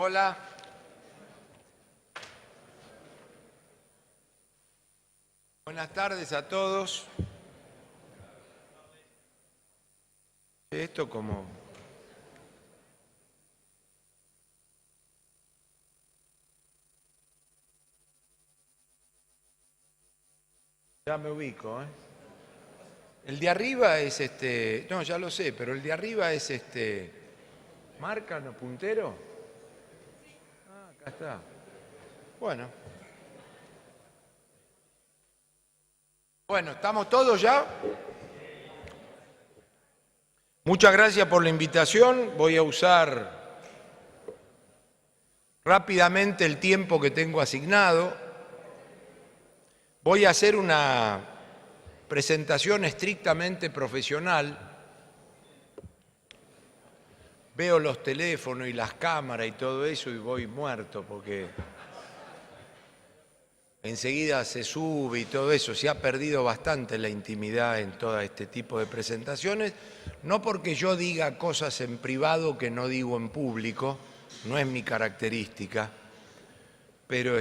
Hola. Buenas tardes a todos. Esto como... Ya me ubico, ¿eh? El de arriba es no, ya lo sé, pero el de arriba es ¿marca, no, puntero? Ah, acá está. Bueno. Bueno, ¿estamos todos ya? Muchas gracias por la invitación. Voy a usar rápidamente el tiempo que tengo asignado. Voy a hacer una presentación estrictamente profesional. Veo los teléfonos y las cámaras y todo eso y voy muerto porque enseguida se sube y todo eso. Se ha perdido bastante la intimidad en todo este tipo de presentaciones. No porque yo diga cosas en privado que no digo en público, no es mi característica, pero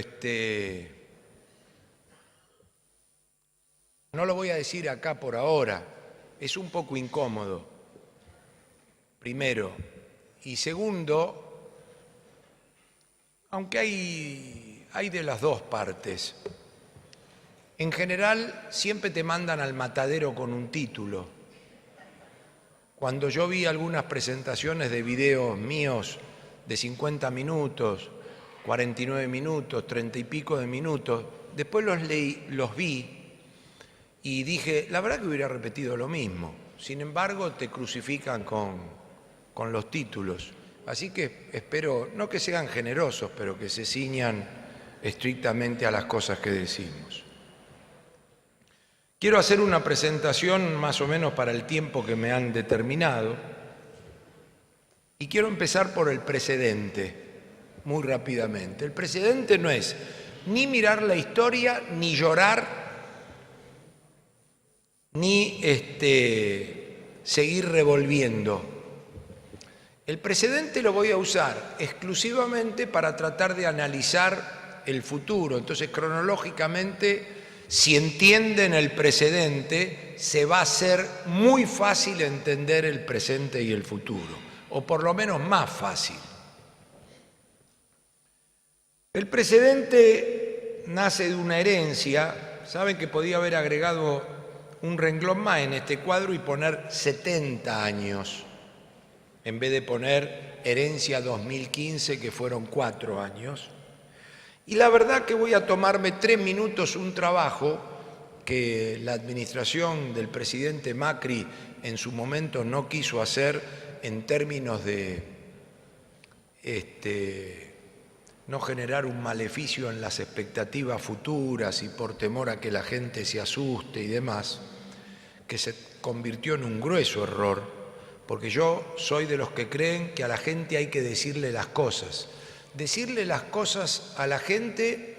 no lo voy a decir acá por ahora. Es un poco incómodo, primero. Y segundo, aunque hay de las dos partes, en general siempre te mandan al matadero con un título. Cuando yo vi algunas presentaciones de videos míos de 50 minutos, 49 minutos, 30 y pico de minutos, después los leí, los vi y dije, la verdad que hubiera repetido lo mismo. Sin embargo, te crucifican con los títulos. Así que espero, no que sean generosos, pero que se ciñan estrictamente a las cosas que decimos. Quiero hacer una presentación más o menos para el tiempo que me han determinado y quiero empezar por el precedente, muy rápidamente. El precedente no es ni mirar la historia, ni llorar, ni seguir revolviendo. El precedente lo voy a usar exclusivamente para tratar de analizar el futuro. Entonces, cronológicamente, si entienden el precedente, se va a hacer muy fácil entender el presente y el futuro, o por lo menos más fácil. El precedente nace de una herencia. Saben que podía haber agregado un renglón más en este cuadro y poner 70 años, en vez de poner herencia 2015, que fueron 4 años. Y la verdad que voy a tomarme 3 minutos un trabajo que la administración del presidente Macri en su momento no quiso hacer en términos de no generar un maleficio en las expectativas futuras y por temor a que la gente se asuste y demás, que se convirtió en un grueso error, porque yo soy de los que creen que a la gente hay que decirle las cosas. Decirle las cosas a la gente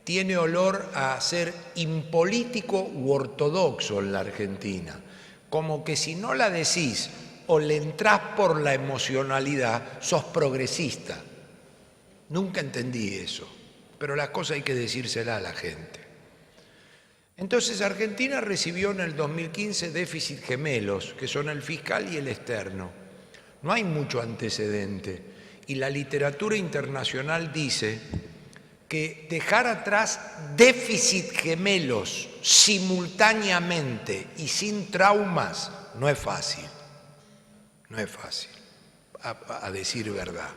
tiene olor a ser impolítico u ortodoxo en la Argentina, como que si no la decís o le entrás por la emocionalidad, sos progresista. Nunca entendí eso, pero las cosas hay que decírselas a la gente. Entonces Argentina recibió en el 2015 déficit gemelos, que son el fiscal y el externo. No hay mucho antecedente y la literatura internacional dice que dejar atrás déficit gemelos simultáneamente y sin traumas no es fácil. No es fácil, a decir verdad.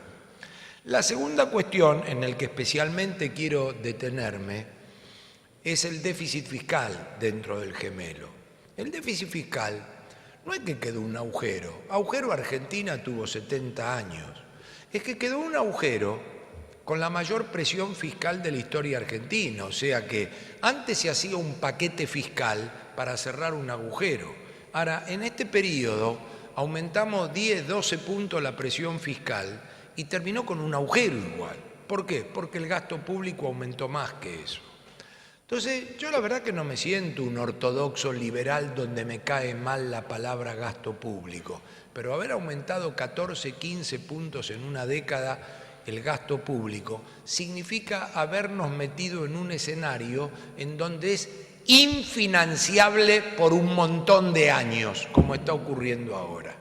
La segunda cuestión en la que especialmente quiero detenerme es el déficit fiscal dentro del gemelo. El déficit fiscal no es que quedó un agujero. Agujero Argentina tuvo 70 años. Es que quedó un agujero con la mayor presión fiscal de la historia argentina. O sea que antes se hacía un paquete fiscal para cerrar un agujero. Ahora, en este periodo aumentamos 10, 12 puntos la presión fiscal y terminó con un agujero igual. ¿Por qué? Porque el gasto público aumentó más que eso. Entonces, yo la verdad que no me siento un ortodoxo liberal donde me cae mal la palabra gasto público, pero haber aumentado 14, 15 puntos en una década el gasto público, significa habernos metido en un escenario en donde es infinanciable por un montón de años, como está ocurriendo ahora.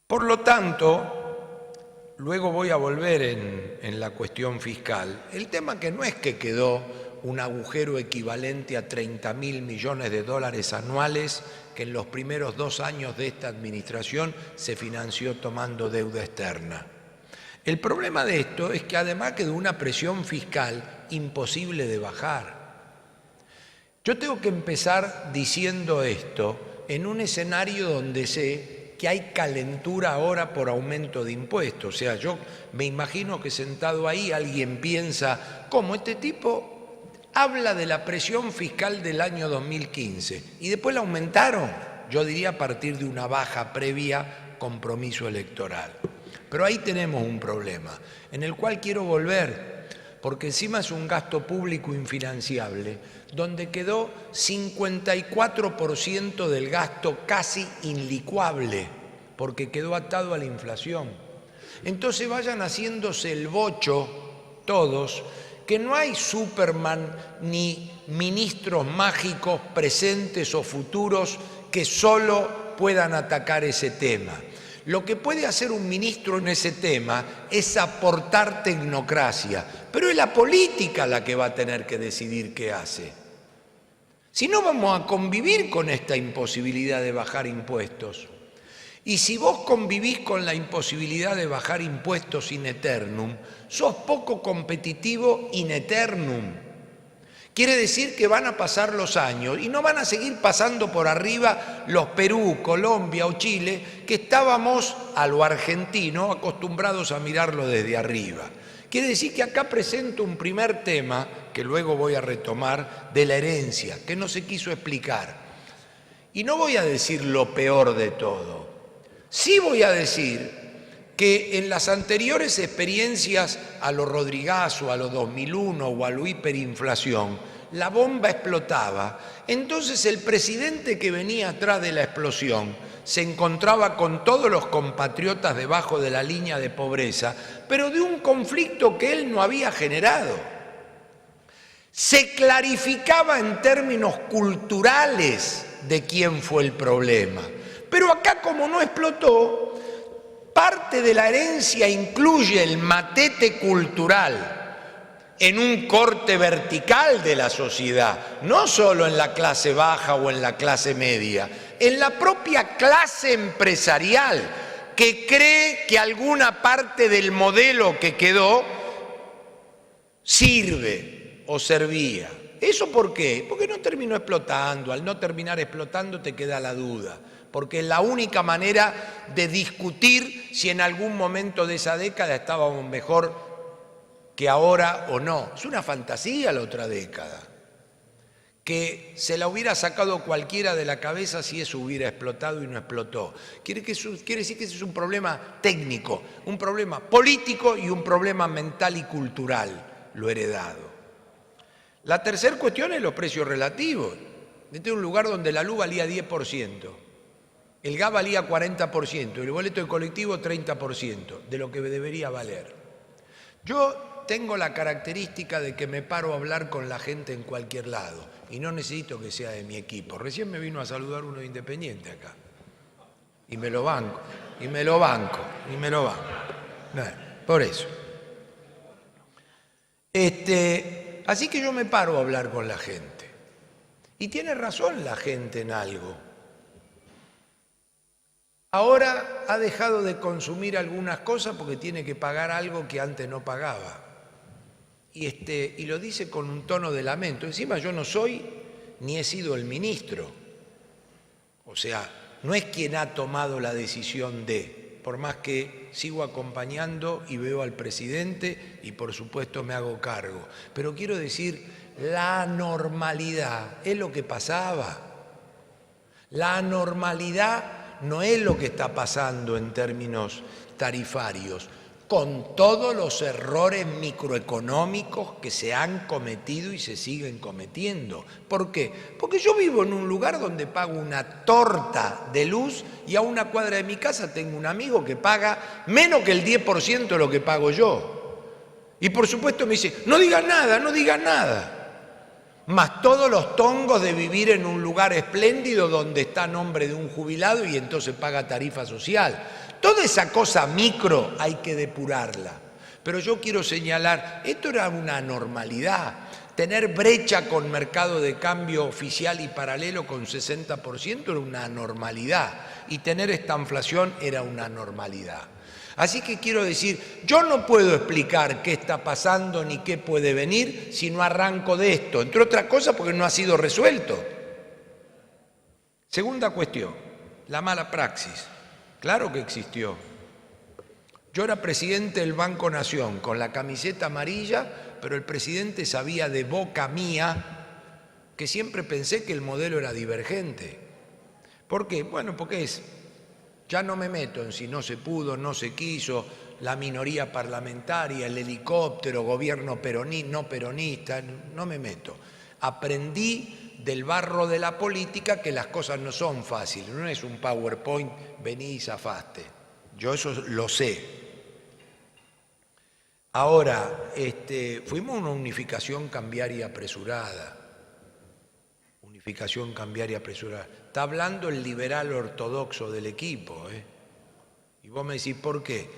Por lo tanto, luego voy a volver en la cuestión fiscal. El tema que no es que quedó un agujero equivalente a 30.000 millones de dólares anuales que en los primeros 2 años de esta administración se financió tomando deuda externa. El problema de esto es que además quedó una presión fiscal imposible de bajar. Yo tengo que empezar diciendo esto en un escenario donde sé que hay calentura ahora por aumento de impuestos. O sea, yo me imagino que sentado ahí alguien piensa, ¿cómo este tipo habla de la presión fiscal del año 2015 y después la aumentaron? Yo diría a partir de una baja previa compromiso electoral. Pero ahí tenemos un problema, en el cual quiero volver, porque encima es un gasto público infinanciable, donde quedó 54% del gasto casi inlicuable, porque quedó atado a la inflación. Entonces vayan haciéndose el bocho todos, que no hay Superman ni ministros mágicos presentes o futuros que solo puedan atacar ese tema. Lo que puede hacer un ministro en ese tema es aportar tecnocracia, pero es la política la que va a tener que decidir qué hace. Si no, vamos a convivir con esta imposibilidad de bajar impuestos. Y si vos convivís con la imposibilidad de bajar impuestos in eternum, sos poco competitivo in eternum. Quiere decir que van a pasar los años y no van a seguir pasando por arriba los Perú, Colombia o Chile, que estábamos a lo argentino acostumbrados a mirarlo desde arriba. Quiere decir que acá presento un primer tema, que luego voy a retomar, de la herencia, que no se quiso explicar. Y no voy a decir lo peor de todo. Sí voy a decir que en las anteriores experiencias a lo Rodrigazo, a lo 2001 o a lo hiperinflación, la bomba explotaba. Entonces el presidente que venía atrás de la explosión se encontraba con todos los compatriotas debajo de la línea de pobreza, pero de un conflicto que él no había generado. Se clarificaba en términos culturales de quién fue el problema. Pero acá, como no explotó, parte de la herencia incluye el matete cultural en un corte vertical de la sociedad, no solo en la clase baja o en la clase media, en la propia clase empresarial, que cree que alguna parte del modelo que quedó sirve o servía. ¿Eso por qué? Porque no terminó explotando. Al no terminar explotando te queda la duda, porque es la única manera de discutir si en algún momento de esa década estábamos mejor que ahora o no. Es una fantasía la otra década, que se la hubiera sacado cualquiera de la cabeza si eso hubiera explotado y no explotó. Quiere decir que ese es un problema técnico, un problema político y un problema mental y cultural, lo heredado. La tercera cuestión es los precios relativos. Este es un lugar donde la luz valía 10%, el gas valía 40%, el boleto de colectivo 30% de lo que debería valer. Yo tengo la característica de que me paro a hablar con la gente en cualquier lado y no necesito que sea de mi equipo. Recién me vino a saludar uno de Independiente acá y me lo banco, y me lo banco. Por eso. Así que yo me paro a hablar con la gente. Y tiene razón la gente en algo. Ahora ha dejado de consumir algunas cosas porque tiene que pagar algo que antes no pagaba. Y lo dice con un tono de lamento. Encima yo no soy ni he sido el ministro. O sea, no es quien ha tomado la decisión de, por más que sigo acompañando y veo al presidente y por supuesto me hago cargo. Pero quiero decir, la normalidad es lo que pasaba. La normalidad no es lo que está pasando en términos tarifarios. con todos los errores microeconómicos que se han cometido y se siguen cometiendo. ¿Por qué? Porque yo vivo en un lugar donde pago una torta de luz y a una cuadra de mi casa tengo un amigo que paga menos que el 10% de lo que pago yo. Y por supuesto me dice, no digas nada, no digas nada. Más todos los tongos de vivir en un lugar espléndido donde está a nombre de un jubilado y entonces paga tarifa social. Toda esa cosa micro hay que depurarla. Pero yo quiero señalar, esto era una anormalidad. Tener brecha con mercado de cambio oficial y paralelo con 60% era una anormalidad. Y tener esta inflación era una anormalidad. Así que quiero decir, yo no puedo explicar qué está pasando ni qué puede venir si no arranco de esto, entre otras cosas porque no ha sido resuelto. Segunda cuestión, la mala praxis. Claro que existió. Yo era presidente del Banco Nación con la camiseta amarilla, pero el presidente sabía de boca mía que siempre pensé que el modelo era divergente. ¿Por qué? Bueno, porque ya no me meto en si no se pudo, no se quiso, la minoría parlamentaria, el helicóptero, gobierno peronista, no peronista, no me meto. Aprendí del barro de la política que las cosas no son fáciles, no es un PowerPoint, vení y zafaste. Yo eso lo sé. Ahora, fuimos a una unificación cambiaria apresurada. Unificación cambiaria apresurada. Está hablando el liberal ortodoxo del equipo, ¿eh? Y vos me decís, ¿por qué?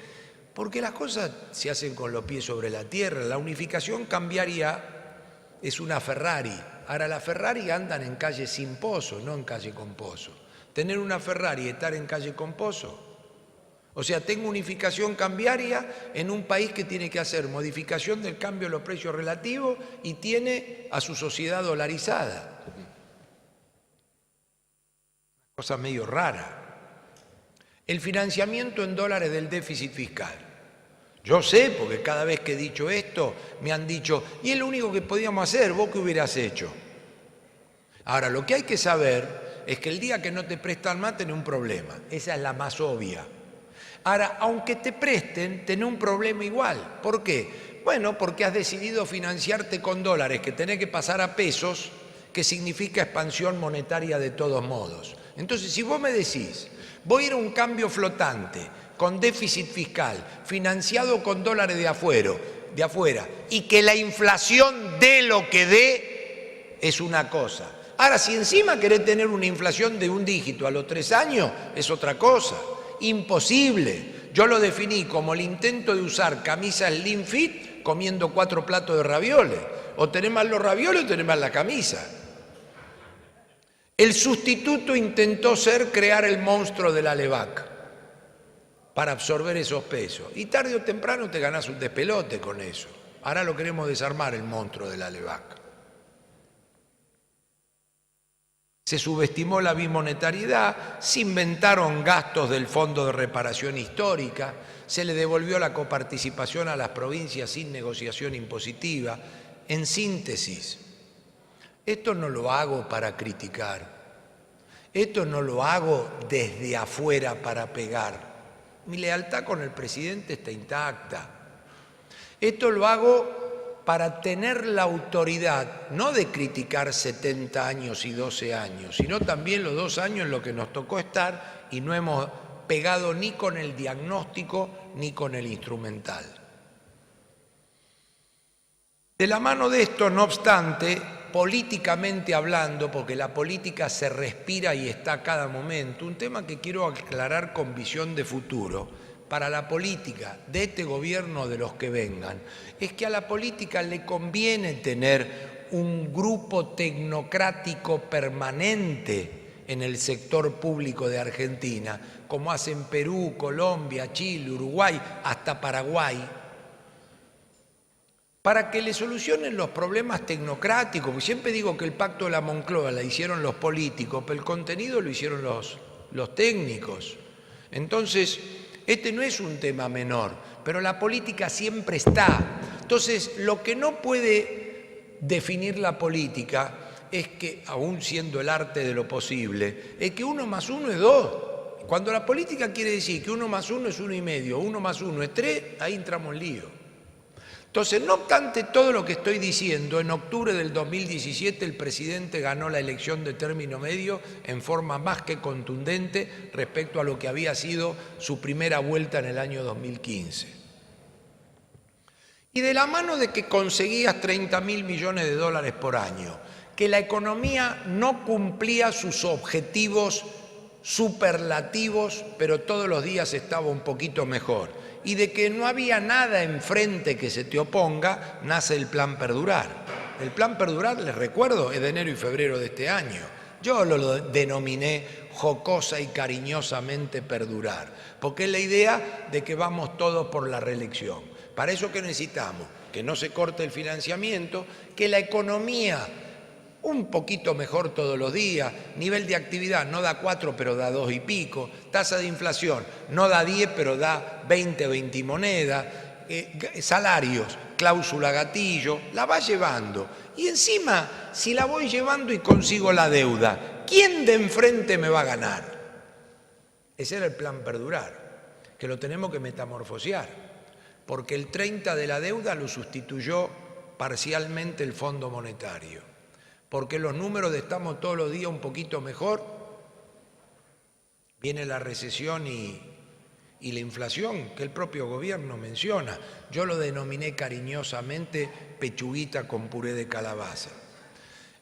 Porque las cosas se hacen con los pies sobre la tierra. La unificación cambiaria es una Ferrari. Ahora, las Ferrari andan en calle sin pozo, no en calle con pozo. Tener una Ferrari y estar en calle con pozo. O sea, tengo unificación cambiaria en un país que tiene que hacer modificación del cambio de los precios relativos y tiene a su sociedad dolarizada. Cosa medio rara. El financiamiento en dólares del déficit fiscal. Yo sé, porque cada vez que he dicho esto, me han dicho, y es lo único que podíamos hacer, ¿vos qué hubieras hecho? Ahora, lo que hay que saber es que el día que no te prestan más, tenés un problema. Esa es la más obvia. Ahora, aunque te presten, tenés un problema igual. ¿Por qué? Bueno, porque has decidido financiarte con dólares, que tenés que pasar a pesos, que significa expansión monetaria de todos modos. Entonces, si vos me decís, voy a ir a un cambio flotante, con déficit fiscal, financiado con dólares de afuera, y que la inflación dé lo que dé, es una cosa. Ahora, si encima querés tener una inflación de un dígito a los 3 años, es otra cosa. Imposible. Yo lo definí como el intento de usar camisa slim fit comiendo 4 platos de ravioles. O tenés más los ravioles o tenés más la camisa. El sustituto intentó crear el monstruo de la LEVAC para absorber esos pesos. Y tarde o temprano te ganás un despelote con eso. Ahora lo queremos desarmar, el monstruo de la LEVAC. Se subestimó la bimonetariedad, se inventaron gastos del Fondo de Reparación Histórica, se le devolvió la coparticipación a las provincias sin negociación impositiva. En síntesis, esto no lo hago para criticar, esto no lo hago desde afuera para pegar. Mi lealtad con el presidente está intacta. Esto lo hago para tener la autoridad, no de criticar 70 años y 12 años, sino también los 2 años en los que nos tocó estar y no hemos pegado ni con el diagnóstico ni con el instrumental. De la mano de esto, no obstante, políticamente hablando, porque la política se respira y está a cada momento, un tema que quiero aclarar con visión de futuro, para la política de este gobierno o de los que vengan, es que a la política le conviene tener un grupo tecnocrático permanente en el sector público de Argentina, como hacen Perú, Colombia, Chile, Uruguay, hasta Paraguay, para que le solucionen los problemas tecnocráticos. Porque siempre digo que el pacto de la Moncloa la hicieron los políticos, pero el contenido lo hicieron los técnicos. Entonces, este no es un tema menor, pero la política siempre está. Entonces, lo que no puede definir la política es que, aún siendo el arte de lo posible, es que 1 más 1 es 2. Cuando la política quiere decir que 1 más 1 es 1,5, 1 más 1 es 3, ahí entramos en lío. Entonces, no obstante todo lo que estoy diciendo, en octubre del 2017 el presidente ganó la elección de término medio en forma más que contundente respecto a lo que había sido su primera vuelta en el año 2015. Y de la mano de que conseguías 30.000 millones de dólares por año, que la economía no cumplía sus objetivos superlativos, pero todos los días estaba un poquito mejor, y de que no había nada enfrente que se te oponga, nace el Plan Perdurar. El Plan Perdurar, les recuerdo, es de enero y febrero de este año. Yo lo denominé jocosa y cariñosamente Perdurar, porque es la idea de que vamos todos por la reelección. Para eso, ¿qué necesitamos? Que no se corte el financiamiento, que la economía un poquito mejor todos los días, nivel de actividad no da 4 pero da 2 y pico, tasa de inflación no da 10 pero da 20 monedas, salarios, cláusula gatillo, la va llevando. Y encima, si la voy llevando y consigo la deuda, ¿quién de enfrente me va a ganar? Ese era el Plan Perdurar, que lo tenemos que metamorfosear, porque el 30 de la deuda lo sustituyó parcialmente el Fondo Monetario. Porque los números de estamos todos los días un poquito mejor, viene la recesión y la inflación que el propio gobierno menciona. Yo lo denominé cariñosamente pechuguita con puré de calabaza.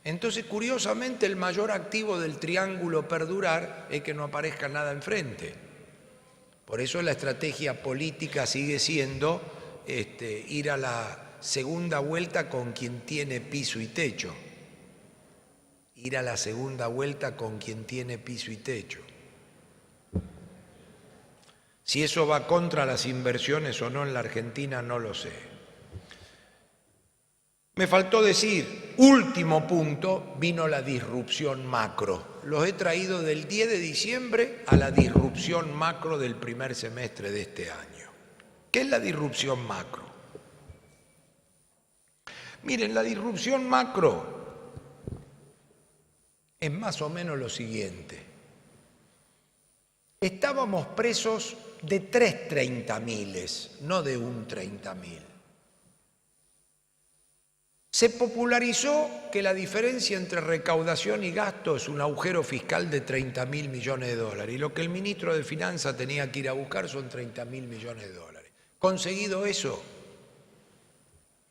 Entonces, curiosamente, el mayor activo del triángulo Perdurar es que no aparezca nada enfrente. Por eso la estrategia política sigue siendo ir a la segunda vuelta con quien tiene piso y techo. Ir a la segunda vuelta con quien tiene piso y techo. Si eso va contra las inversiones o no en la Argentina, no lo sé. Me faltó decir, último punto, vino la disrupción macro. Los he traído del 10 de diciembre a la disrupción macro del primer semestre de este año. ¿Qué es la disrupción macro? Miren, la disrupción macro es más o menos lo siguiente. Estábamos presos de 3 30.000, no de un 30.000. Se popularizó que la diferencia entre recaudación y gasto es un agujero fiscal de 30.000 millones de dólares y lo que el ministro de Finanzas tenía que ir a buscar son 30.000 millones de dólares. Conseguido eso,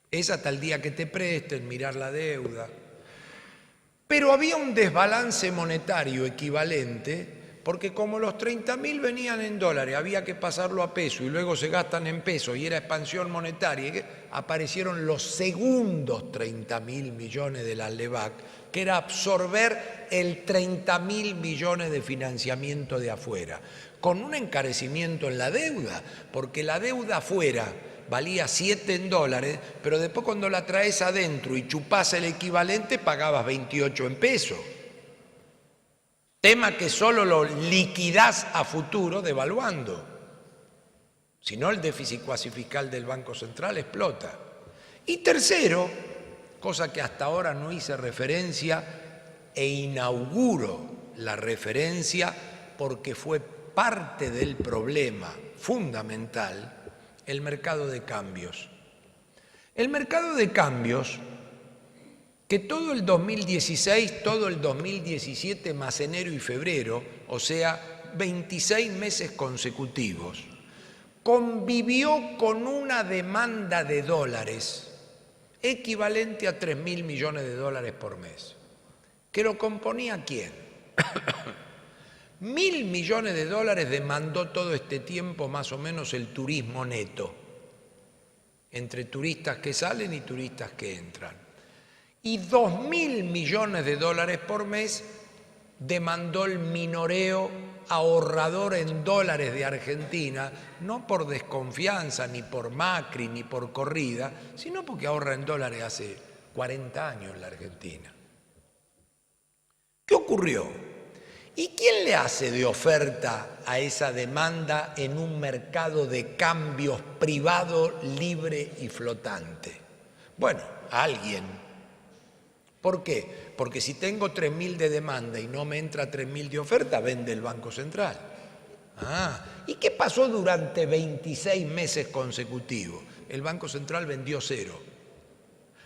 es hasta el día que te presten, mirar la deuda. Pero había un desbalance monetario equivalente, porque como los 30.000 venían en dólares, había que pasarlo a peso y luego se gastan en pesos y era expansión monetaria, aparecieron los segundos 30.000 millones de la LEVAC, que era absorber el 30.000 millones de financiamiento de afuera, con un encarecimiento en la deuda, porque la deuda afuera valía 7 en dólares, pero después cuando la traes adentro y chupás el equivalente pagabas 28 en pesos. Tema que solo lo liquidás a futuro devaluando. Si no, el déficit cuasi fiscal del Banco Central explota. Y tercero, cosa que hasta ahora no hice referencia e inauguro la referencia porque fue parte del problema fundamental, el mercado de cambios. El mercado de cambios, que todo el 2016, todo el 2017 más enero y febrero, o sea, 26 meses consecutivos, convivió con una demanda de dólares equivalente a 3.000 millones de dólares por mes. ¿Que lo componía quién? 1.000 millones de dólares demandó todo este tiempo más o menos el turismo neto, entre turistas que salen y turistas que entran. Y 2.000 millones de dólares por mes demandó el minoreo ahorrador en dólares de Argentina, no por desconfianza, ni por Macri, ni por corrida, sino porque ahorra en dólares hace 40 años en la Argentina. ¿Qué ocurrió? ¿Y quién le hace de oferta a esa demanda en un mercado de cambios privado, libre y flotante? Bueno, alguien. ¿Por qué? Porque si tengo 3.000 de demanda y no me entra 3.000 de oferta, vende el Banco Central. ¿Y qué pasó durante 26 meses consecutivos? El Banco Central vendió cero.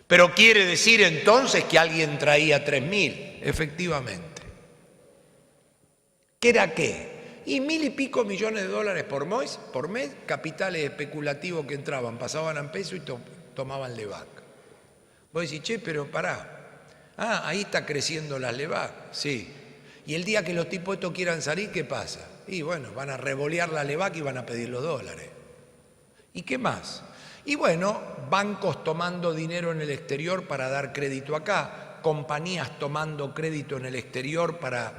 Pero quiere decir entonces que alguien traía 3.000, efectivamente. ¿Qué era qué? Y 1.000 y pico millones de dólares por mes, capitales especulativos que entraban, pasaban a peso y tomaban Levac. Vos decís, che, pero pará. Ahí está creciendo la Levac, sí. Y el día que los tipos estos quieran salir, ¿qué pasa? Y bueno, van a revolear la Levac y van a pedir los dólares. ¿Y qué más? Y bueno, bancos tomando dinero en el exterior para dar crédito acá, compañías tomando crédito en el exterior para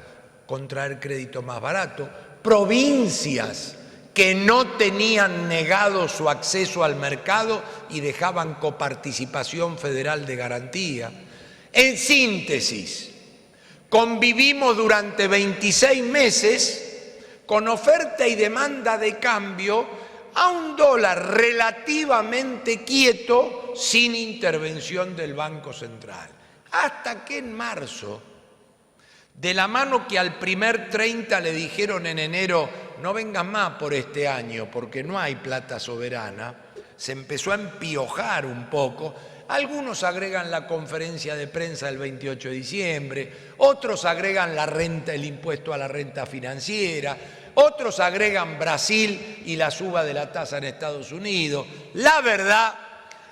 contraer crédito más barato, provincias que no tenían negado su acceso al mercado y dejaban coparticipación federal de garantía. En síntesis, convivimos durante 26 meses con oferta y demanda de cambio a un dólar relativamente quieto sin intervención del Banco Central. Hasta que en marzo, de la mano que al primer 30 le dijeron en enero, no vengas más por este año porque no hay plata soberana, se empezó a empiojar un poco. Algunos agregan la conferencia de prensa del 28 de diciembre, otros agregan la renta, el impuesto a la renta financiera, otros agregan Brasil y la suba de la tasa en Estados Unidos. La verdad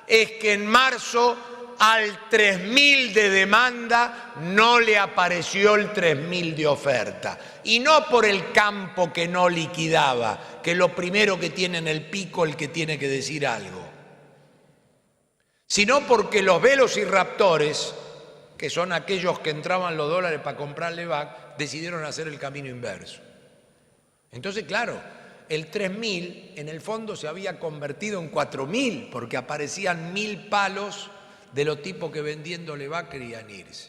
es que en marzo al 3.000 de demanda no le apareció el 3.000 de oferta. Y no por el campo que no liquidaba, que lo primero que tiene en el pico el que tiene que decir algo, sino porque los velociraptores, que son aquellos que entraban los dólares para comprar Levac, decidieron hacer el camino inverso. Entonces, claro, el 3.000 en el fondo se había convertido en 4.000, porque aparecían 1.000 palos de los tipos que vendiendo Levac querían irse.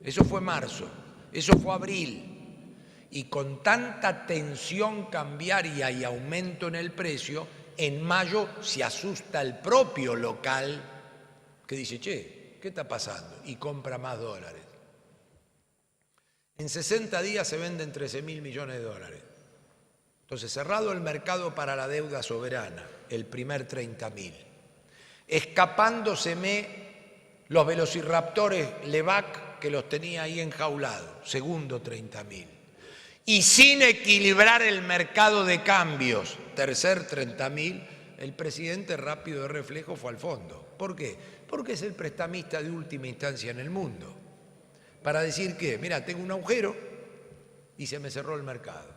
Eso fue marzo, eso fue abril. Y con tanta tensión cambiaria y aumento en el precio, en mayo se asusta el propio local que dice, che, ¿qué está pasando? Y compra más dólares. En 60 días se venden 13.000 millones de dólares. Entonces, cerrado el mercado para la deuda soberana, el primer 30.000. Escapándoseme los velociraptores Levac que los tenía ahí enjaulados, segundo 30.000. Y sin equilibrar el mercado de cambios, tercer 30.000, el presidente rápido de reflejo fue al fondo. ¿Por qué? Porque es el prestamista de última instancia en el mundo. Para decir que, mira, tengo un agujero y se me cerró el mercado.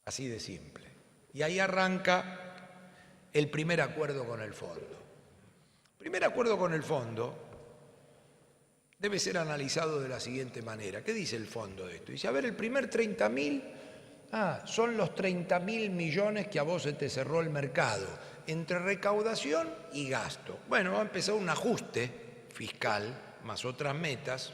Así de simple. Y ahí arranca el primer acuerdo con el fondo. El primer acuerdo con el fondo debe ser analizado de la siguiente manera. ¿Qué dice el fondo de esto? Dice, a ver, el primer 30.000, son los 30.000 millones que a vos se te cerró el mercado, entre recaudación y gasto. Bueno, va a empezar un ajuste fiscal, más otras metas,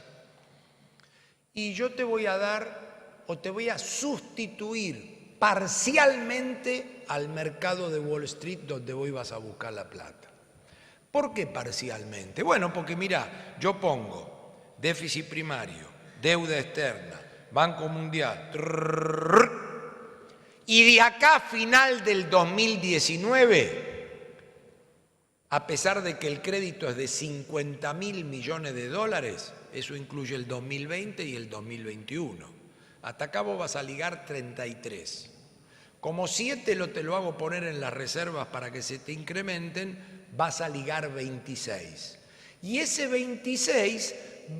y yo te voy a dar, o te voy a sustituir parcialmente al mercado de Wall Street donde vos ibas a buscar la plata. ¿Por qué parcialmente? Bueno, porque mirá, yo pongo déficit primario, deuda externa, Banco Mundial, y de acá a final del 2019, a pesar de que el crédito es de 50.000 millones de dólares, eso incluye el 2020 y el 2021. Hasta acá vos vas a ligar 33. Como 7 te lo hago poner en las reservas para que se te incrementen, vas a ligar 26. Y ese 26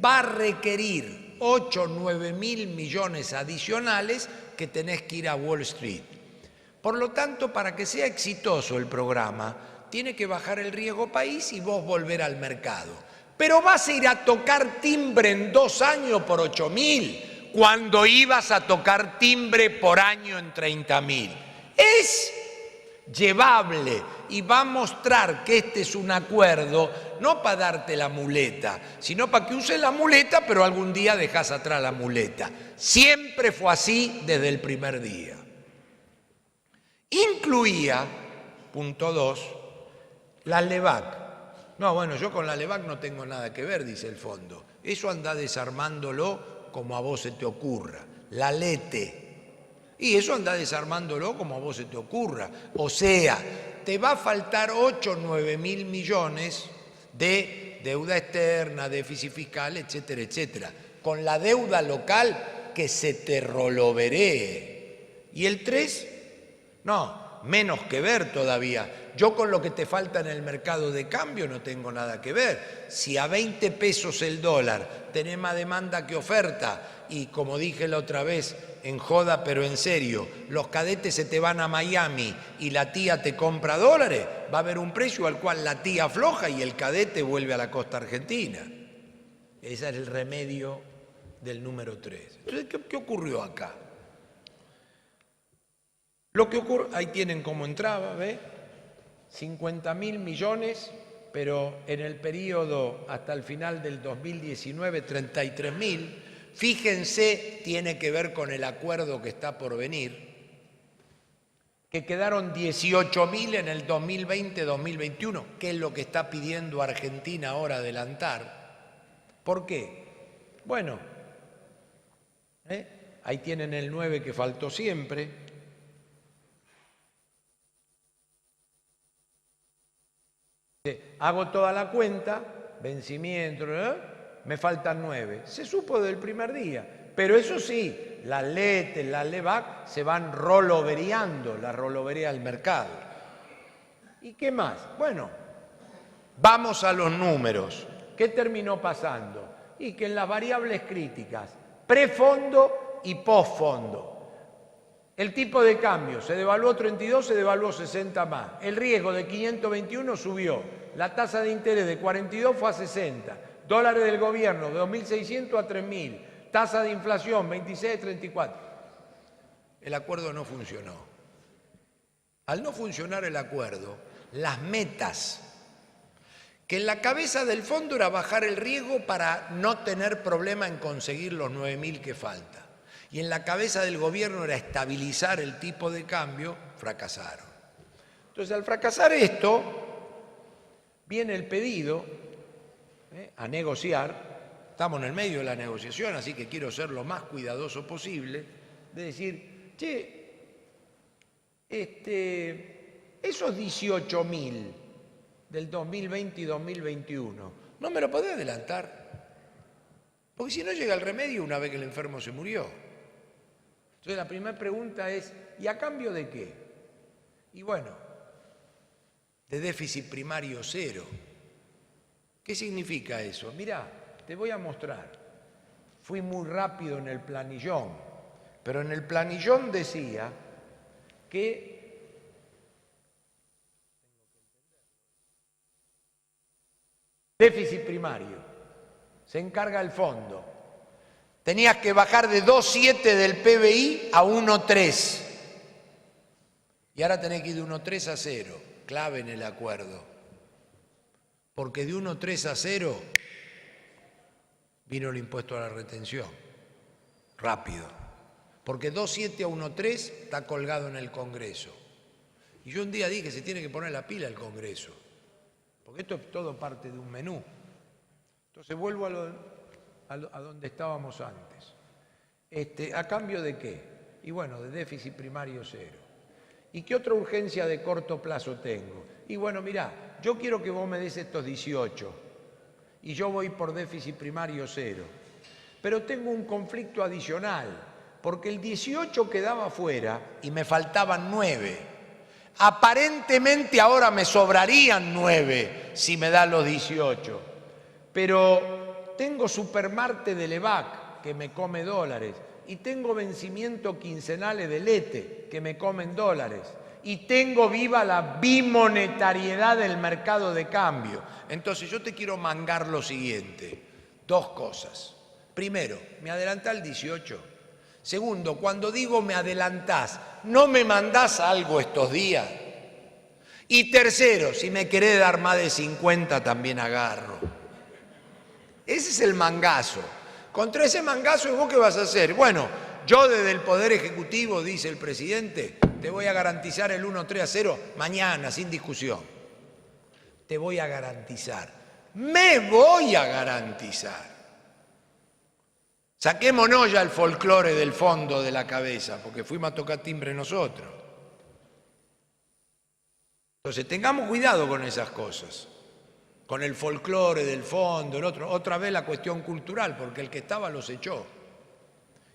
va a requerir 8 o 9.000 millones adicionales que tenés que ir a Wall Street. Por lo tanto, para que sea exitoso el programa, tiene que bajar el riesgo país y vos volver al mercado. Pero vas a ir a tocar timbre en 2 años por 8.000. Cuando ibas a tocar timbre por año en 30.000. Es llevable y va a mostrar que este es un acuerdo no para darte la muleta, sino para que uses la muleta, pero algún día dejas atrás la muleta. Siempre fue así desde el primer día. Incluía, punto 2, la Levac. No, bueno, yo con la Levac no tengo nada que ver, dice el fondo. Eso anda desarmándolo como a vos se te ocurra. La Lete, Y eso anda desarmándolo como a vos se te ocurra. O sea, te va a faltar 8 o 9 mil millones de deuda externa, déficit fiscal, etcétera, etcétera. Con la deuda local que se te roloveree. Y el 3, no, menos que ver todavía. Yo con lo que te falta en el mercado de cambio no tengo nada que ver. Si a 20 pesos el dólar tenés más demanda que oferta y como dije la otra vez, en joda pero en serio, los cadetes se te van a Miami y la tía te compra dólares, va a haber un precio al cual la tía afloja y el cadete vuelve a la costa argentina. Ese es el remedio del número 3. Entonces, ¿qué ocurrió acá? Lo que ocurre, ahí tienen cómo entraba, ¿ve? 50.000 millones, pero en el periodo hasta el final del 2019, 33.000. Fíjense, tiene que ver con el acuerdo que está por venir, que quedaron 18.000 en el 2020-2021, que es lo que está pidiendo Argentina ahora adelantar. ¿Por qué? Bueno, ahí tienen el 9 que faltó siempre. Hago toda la cuenta, vencimiento, me faltan 9. Se supo del primer día. Pero eso sí, las LETES, las LEVAC se van rolovereando, la roloverea el mercado. ¿Y qué más? Bueno, vamos a los números. ¿Qué terminó pasando? Y que en las variables críticas, prefondo y posfondo, el tipo de cambio se devaluó 32, se devaluó 60 más. El riesgo de 521 subió. La tasa de interés de 42 fue a 60. Dólares del gobierno de 2.600 a 3.000. Tasa de inflación 26 a 34. El acuerdo no funcionó. Al no funcionar el acuerdo, las metas, que en la cabeza del fondo era bajar el riesgo para no tener problema en conseguir los 9.000 que faltan. Y en la cabeza del gobierno era estabilizar el tipo de cambio, fracasaron. Entonces, al fracasar esto, viene el pedido a negociar. Estamos en el medio de la negociación, así que quiero ser lo más cuidadoso posible, de decir, che, esos 18.000 del 2020 y 2021, ¿no me lo podés adelantar? Porque si no llega el remedio una vez que el enfermo se murió. Entonces la primera pregunta es, ¿y a cambio de qué? Y bueno, de déficit primario cero. ¿Qué significa eso? Mirá, te voy a mostrar. Fui muy rápido en el planillón, pero en el planillón decía que déficit primario se encarga el fondo. Tenías que bajar de 2,7 del PBI a 1,3. Y ahora tenés que ir de 1,3 a 0. Clave en el acuerdo. Porque de 1,3 a 0 vino el impuesto a la retención. Rápido. Porque 2,7 a 1,3 está colgado en el Congreso. Y yo un día dije, se tiene que poner la pila el Congreso. Porque esto es todo parte de un menú. Entonces vuelvo a donde estábamos antes. ¿A cambio de qué? Y bueno, de déficit primario cero. ¿Y qué otra urgencia de corto plazo tengo? Y bueno, mirá, yo quiero que vos me des estos 18 y yo voy por déficit primario cero. Pero tengo un conflicto adicional, porque el 18 quedaba fuera y me faltaban 9. Aparentemente ahora me sobrarían 9 si me da los 18. Pero tengo Supermarte de LEVAC, que me come dólares, y tengo vencimiento quincenales de LETE, que me comen dólares, y tengo viva la bimonetariedad del mercado de cambio. Entonces yo te quiero mangar lo siguiente, 2 cosas. Primero, me adelantás el 18. Segundo, cuando digo me adelantás, ¿no me mandás algo estos días? Y tercero, si me querés dar más de 50 también agarro. Ese es el mangazo. Contra ese mangazo, ¿y vos qué vas a hacer? Bueno, yo desde el Poder Ejecutivo, dice el presidente, te voy a garantizar el 1,3 a 0 mañana, sin discusión. Te voy a garantizar. Me voy a garantizar. Saquémonos ya el folclore del fondo de la cabeza, porque fuimos a tocar timbre nosotros. Entonces tengamos cuidado con esas cosas, con el folclore del fondo, el otro. Otra vez la cuestión cultural, porque el que estaba los echó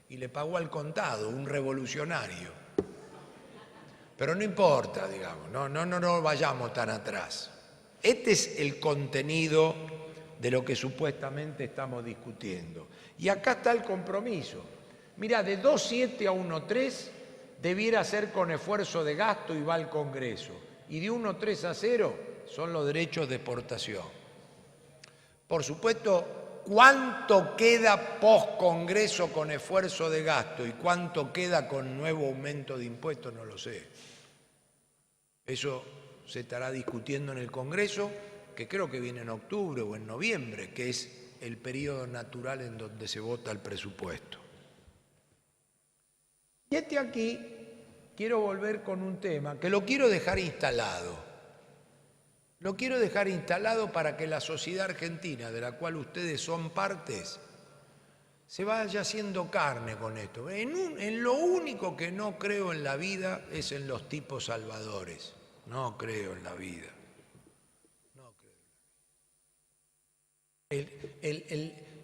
y le pagó al contado, un revolucionario. Pero no importa, digamos, no vayamos tan atrás. Este es el contenido de lo que supuestamente estamos discutiendo. Y acá está el compromiso. Mira, de 2.7 a 1.3 debiera ser con esfuerzo de gasto y va al Congreso. Y de 1.3 a 0 son los derechos de exportación. Por supuesto, ¿cuánto queda post-Congreso con esfuerzo de gasto y cuánto queda con nuevo aumento de impuestos? No lo sé. Eso se estará discutiendo en el Congreso, que creo que viene en octubre o en noviembre, que es el periodo natural en donde se vota el presupuesto. Y aquí quiero volver con un tema que lo quiero dejar instalado. Lo quiero dejar instalado para que la sociedad argentina, de la cual ustedes son partes, se vaya haciendo carne con esto. En lo único que no creo en la vida es en los tipos salvadores. No creo en la vida. No creo.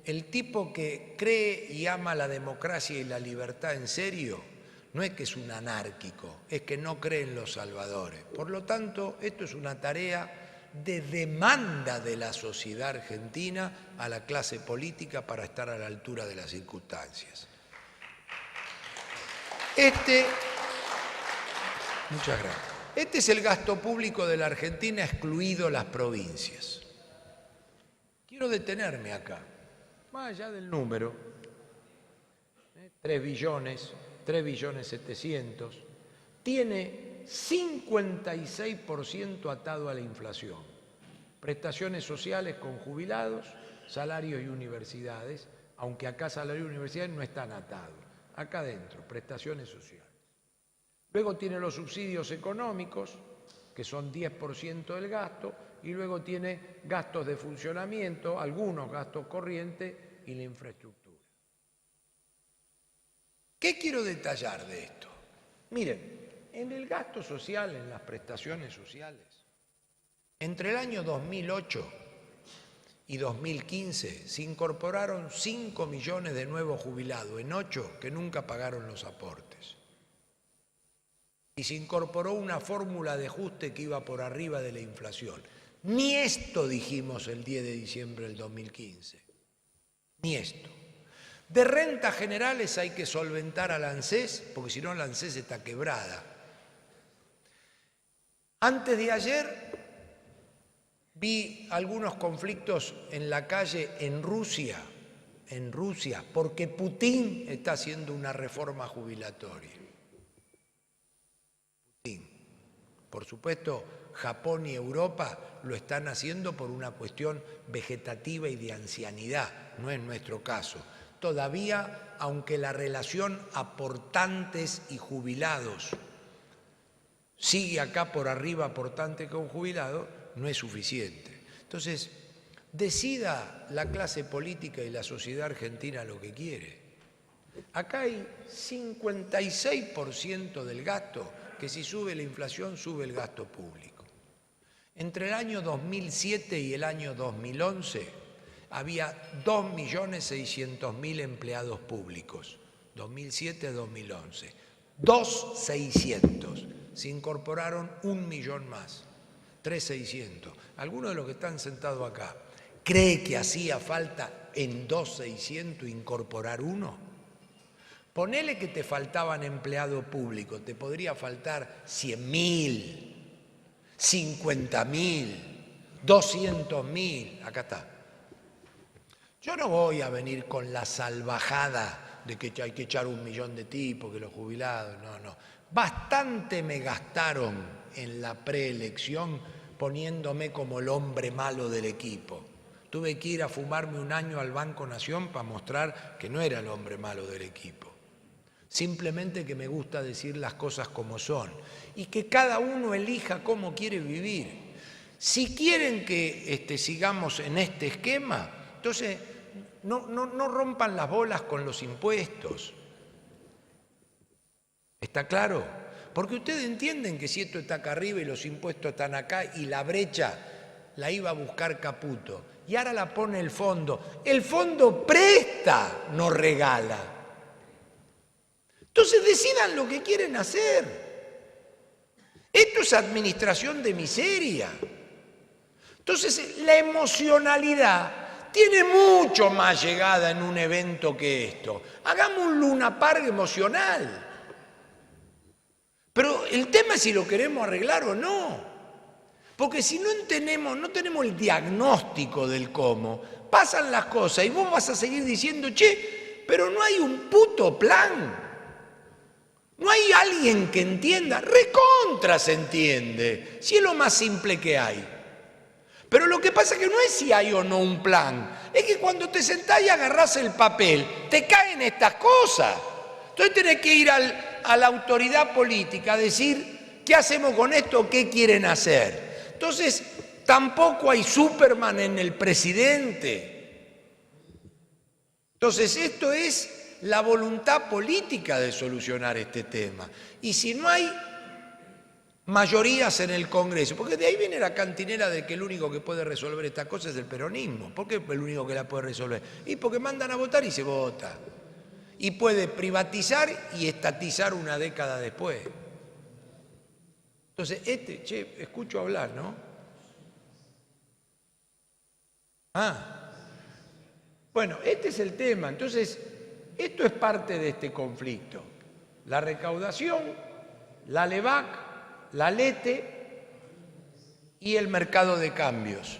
El tipo que cree y ama la democracia y la libertad en serio, no es que es un anárquico, es que no cree en los salvadores. Por lo tanto, esto es una tarea de demanda de la sociedad argentina a la clase política para estar a la altura de las circunstancias. Muchas gracias. Este es el gasto público de la Argentina, excluido las provincias. Quiero detenerme acá, más allá del número, 3 billones 700, tiene 56% atado a la inflación. Prestaciones sociales con jubilados, salarios y universidades, aunque acá salarios y universidades no están atados. Acá adentro, prestaciones sociales. Luego tiene los subsidios económicos, que son 10% del gasto, y luego tiene gastos de funcionamiento, algunos gastos corrientes y la infraestructura. ¿Qué quiero detallar de esto? Miren, en el gasto social, en las prestaciones sociales, entre el año 2008 y 2015 se incorporaron 5 millones de nuevos jubilados, en 8 que nunca pagaron los aportes. Y se incorporó una fórmula de ajuste que iba por arriba de la inflación. Ni esto dijimos el 10 de diciembre del 2015. Ni esto. De rentas generales hay que solventar al ANSES, porque si no la ANSES está quebrada. Antes de ayer vi algunos conflictos en la calle en Rusia, porque Putin está haciendo una reforma jubilatoria. Putin. Por supuesto, Japón y Europa lo están haciendo por una cuestión vegetativa y de ancianidad, no es nuestro caso. Todavía, aunque la relación aportantes y jubilados sigue acá por arriba aportante con jubilado, no es suficiente. Entonces, decida la clase política y la sociedad argentina lo que quiere. Acá hay 56% del gasto que si sube la inflación sube el gasto público. Entre el año 2007 y el año 2011 había 2.600.000 empleados públicos, 2007 a 2011. 2.600.000. Se incorporaron 1 millón más, 3.600.000. ¿Alguno de los que están sentados acá cree que hacía falta en 2.600.000 incorporar uno? Ponele que te faltaban empleados públicos, te podría faltar 100.000, 50.000, 200.000. Acá está. Yo no voy a venir con la salvajada de que hay que echar 1 millón de tipos, que los jubilados, no. Bastante me gastaron en la preelección poniéndome como el hombre malo del equipo. Tuve que ir a fumarme 1 año al Banco Nación para mostrar que no era el hombre malo del equipo. Simplemente que me gusta decir las cosas como son y que cada uno elija cómo quiere vivir. Si quieren que sigamos en este esquema, entonces no rompan las bolas con los impuestos. ¿Está claro? Porque ustedes entienden que si esto está acá arriba y los impuestos están acá y la brecha la iba a buscar Caputo y ahora la pone el fondo. El fondo presta, no regala. Entonces decidan lo que quieren hacer. Esto es administración de miseria. Entonces la emocionalidad tiene mucho más llegada en un evento que esto. Hagamos un Luna Park emocional. Pero el tema es si lo queremos arreglar o no. Porque si no tenemos el diagnóstico del cómo, pasan las cosas y vos vas a seguir diciendo, che, pero no hay un puto plan. No hay alguien que entienda. Recontra se entiende, si es lo más simple que hay. Pero lo que pasa es que no es si hay o no un plan. Es que cuando te sentás y agarrás el papel, te caen estas cosas. Entonces tenés que ir a la autoridad política a decir, ¿qué hacemos con esto? ¿Qué quieren hacer? Entonces, tampoco hay Superman en el presidente. Entonces, esto es la voluntad política de solucionar este tema. Y si no hay mayorías en el Congreso, porque de ahí viene la cantinera de que el único que puede resolver esta cosa es el peronismo. ¿Por qué el único que la puede resolver? Y porque mandan a votar y se vota. Y puede privatizar y estatizar una década después. Entonces, escucho hablar, ¿no? Bueno, este es el tema. Entonces, esto es parte de este conflicto. La recaudación, la LEVAC, la LETE y el mercado de cambios.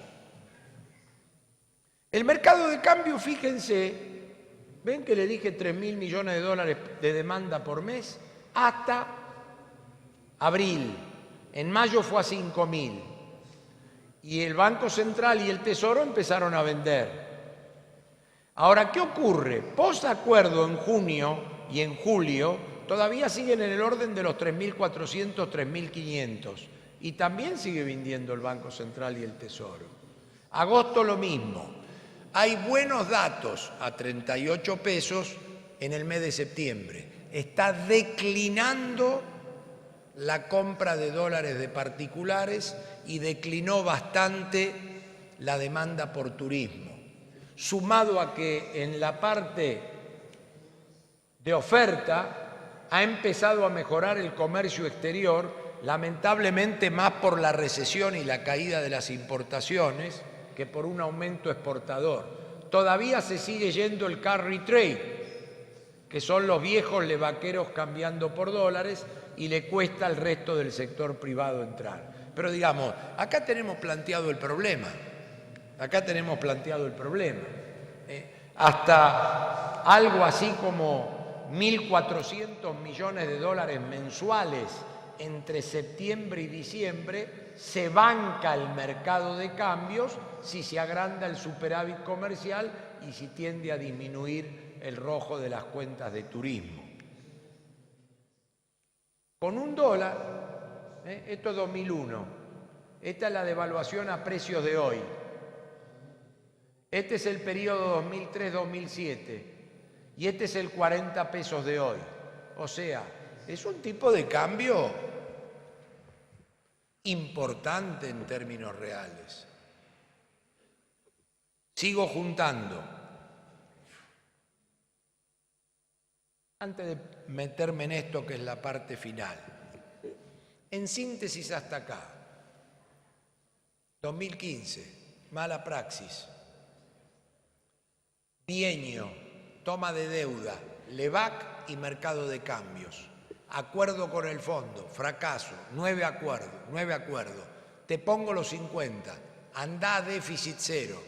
El mercado de cambios, fíjense, ¿ven que le dije 3.000 millones de dólares de demanda por mes? Hasta abril. En mayo fue a 5.000. Y el Banco Central y el Tesoro empezaron a vender. Ahora, ¿qué ocurre? Post acuerdo en junio y en julio, todavía siguen en el orden de los 3.400, 3.500. Y también sigue vendiendo el Banco Central y el Tesoro. Agosto lo mismo. Hay buenos datos a 38 pesos en el mes de septiembre. Está declinando la compra de dólares de particulares y declinó bastante la demanda por turismo. Sumado a que en la parte de oferta ha empezado a mejorar el comercio exterior, lamentablemente más por la recesión y la caída de las importaciones que por un aumento exportador. Todavía se sigue yendo el carry trade, que son los viejos levaqueros cambiando por dólares y le cuesta al resto del sector privado entrar. Pero digamos, acá tenemos planteado el problema. Hasta algo así como 1.400 millones de dólares mensuales entre septiembre y diciembre se banca el mercado de cambios si se agranda el superávit comercial y si tiende a disminuir el rojo de las cuentas de turismo. Con $1, esto es 2001, esta es la devaluación a precios de hoy. Este es el periodo 2003-2007 y este es el 40 pesos de hoy. O sea, es un tipo de cambio importante en términos reales. Sigo juntando. Antes de meterme en esto que es la parte final. En síntesis hasta acá. 2015, mala praxis. Bienio, toma de deuda, LEVAC y mercado de cambios. Acuerdo con el fondo, fracaso, 9 acuerdos. Te pongo los 50, andá a déficit cero.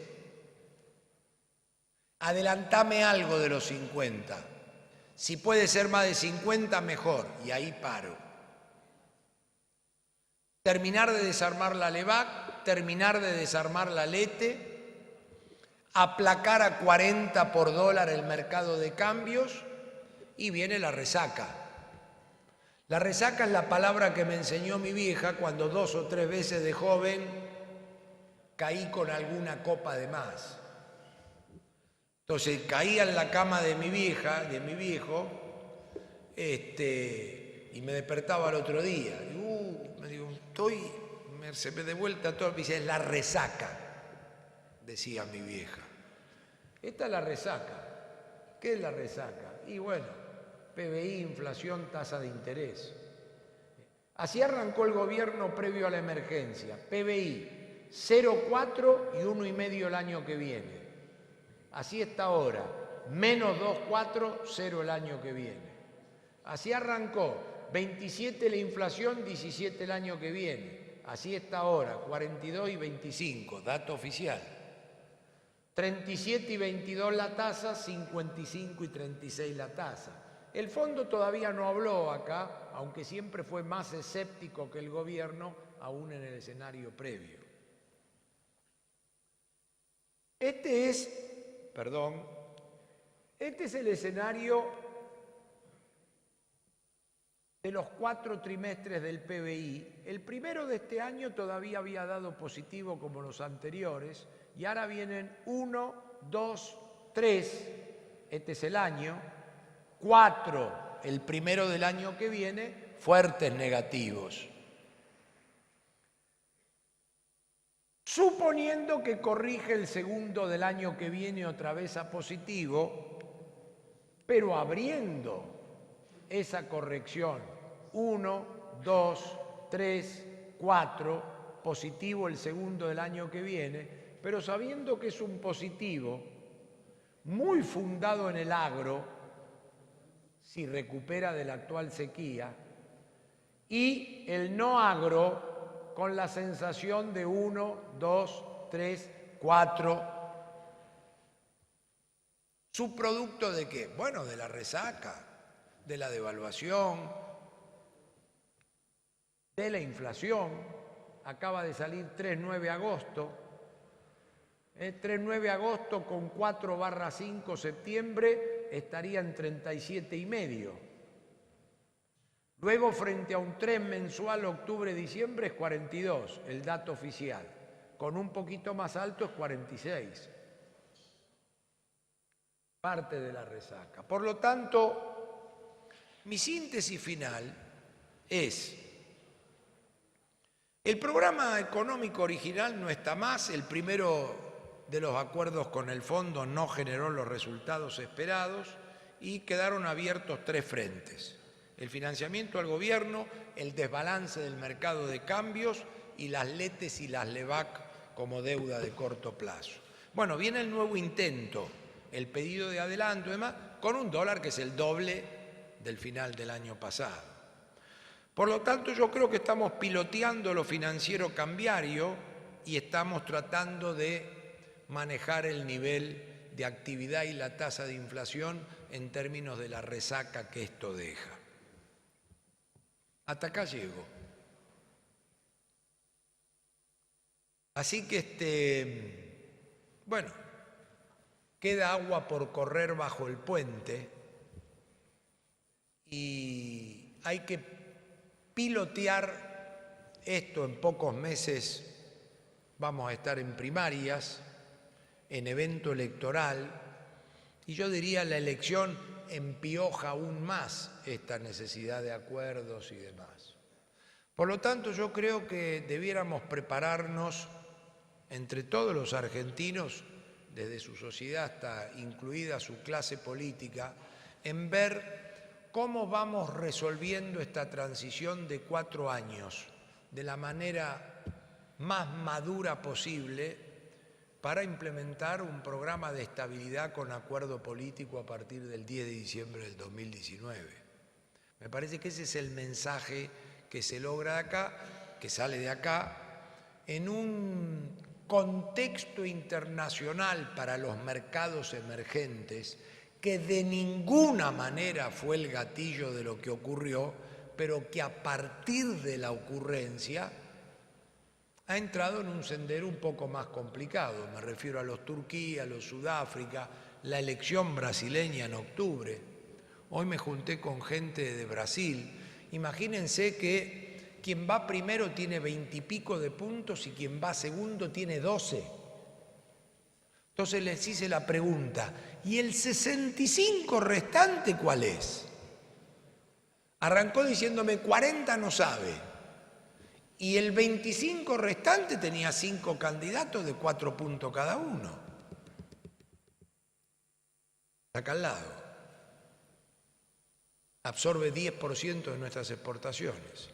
Adelantame algo de los 50. Si puede ser más de 50, mejor, y ahí paro. Terminar de desarmar la LEVAC, terminar de desarmar la LETE, aplacar a 40 por dólar el mercado de cambios y viene la resaca. La resaca es la palabra que me enseñó mi vieja cuando 2 o 3 veces de joven caí con alguna copa de más. Entonces caía en la cama de mi vieja, de mi viejo, y me despertaba al otro día. Y, me digo, se me de vuelta todo, me dice, es la resaca, decía mi vieja. Esta es la resaca. ¿Qué es la resaca? Y bueno, PBI, inflación, tasa de interés. Así arrancó el gobierno previo a la emergencia. PBI 0,4 y 1,5 el año que viene. Así está ahora, menos 2,4, 0 el año que viene. Así arrancó, 27 la inflación, 17 el año que viene. Así está ahora, 42 y 25, dato oficial. 37 y 22 la tasa, 55 y 36 la tasa. El fondo todavía no habló acá, aunque siempre fue más escéptico que el gobierno, aún en el escenario previo. Este es el escenario de los 4 trimestres del PBI. El primero de este año todavía había dado positivo como los anteriores, y ahora vienen 1, 2, 3, este es el año, 4, el primero del año que viene, fuertes negativos. Suponiendo que corrige el segundo del año que viene otra vez a positivo, pero abriendo esa corrección, 1, 2, 3, 4, positivo el segundo del año que viene, pero sabiendo que es un positivo muy fundado en el agro, si recupera de la actual sequía, y el no agro con la sensación de 1, 2, 3, 4. ¿Subproducto de qué? Bueno, de la resaca, de la devaluación, de la inflación. Acaba de salir 3,9 agosto. 3,9 agosto con 4/5 septiembre estaría en 37,5. Luego, frente a un 3 mensual octubre-diciembre es 42, el dato oficial. Con un poquito más alto es 46. Parte de la resaca. Por lo tanto, mi síntesis final es: el programa económico original no está más, el primero de los acuerdos con el fondo no generó los resultados esperados y quedaron abiertos 3 frentes: el financiamiento al gobierno, el desbalance del mercado de cambios y las LETES y las LEVAC como deuda de corto plazo. Bueno, viene el nuevo intento, el pedido de adelanto y demás, con un dólar que es el doble del final del año pasado. Por lo tanto, yo creo que estamos piloteando lo financiero cambiario y estamos tratando de manejar el nivel de actividad y la tasa de inflación en términos de la resaca que esto deja. Hasta acá llego. Así que, bueno, queda agua por correr bajo el puente y hay que pilotear esto. En pocos meses vamos a estar en primarias, en evento electoral, y yo diría la elección empioja aún más esta necesidad de acuerdos y demás. Por lo tanto, yo creo que debiéramos prepararnos entre todos los argentinos, desde su sociedad hasta incluida su clase política, en ver cómo vamos resolviendo esta transición de 4 años de la manera más madura posible para implementar un programa de estabilidad con acuerdo político a partir del 10 de diciembre del 2019. Me parece que ese es el mensaje que se logra de acá, que sale de acá, en un contexto internacional para los mercados emergentes que de ninguna manera fue el gatillo de lo que ocurrió, pero que a partir de la ocurrencia ha entrado en un sendero un poco más complicado. Me refiero a los Turquía, a los Sudáfrica, la elección brasileña en octubre. Hoy me junté con gente de Brasil. Imagínense que quien va primero tiene 20 y pico de puntos y quien va segundo tiene 12. Entonces les hice la pregunta, ¿y el 65 restante cuál es? Arrancó diciéndome 40 no sabe. Y el 25 restante tenía 5 candidatos de 4 puntos cada uno. Acá al lado. Absorbe 10% de nuestras exportaciones.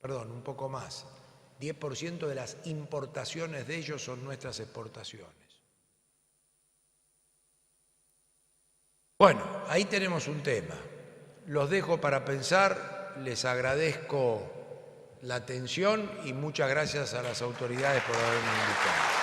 Perdón, un poco más. 10% de las importaciones de ellos son nuestras exportaciones. Bueno, ahí tenemos un tema. Los dejo para pensar, les agradezco la atención y muchas gracias a las autoridades por haberme invitado.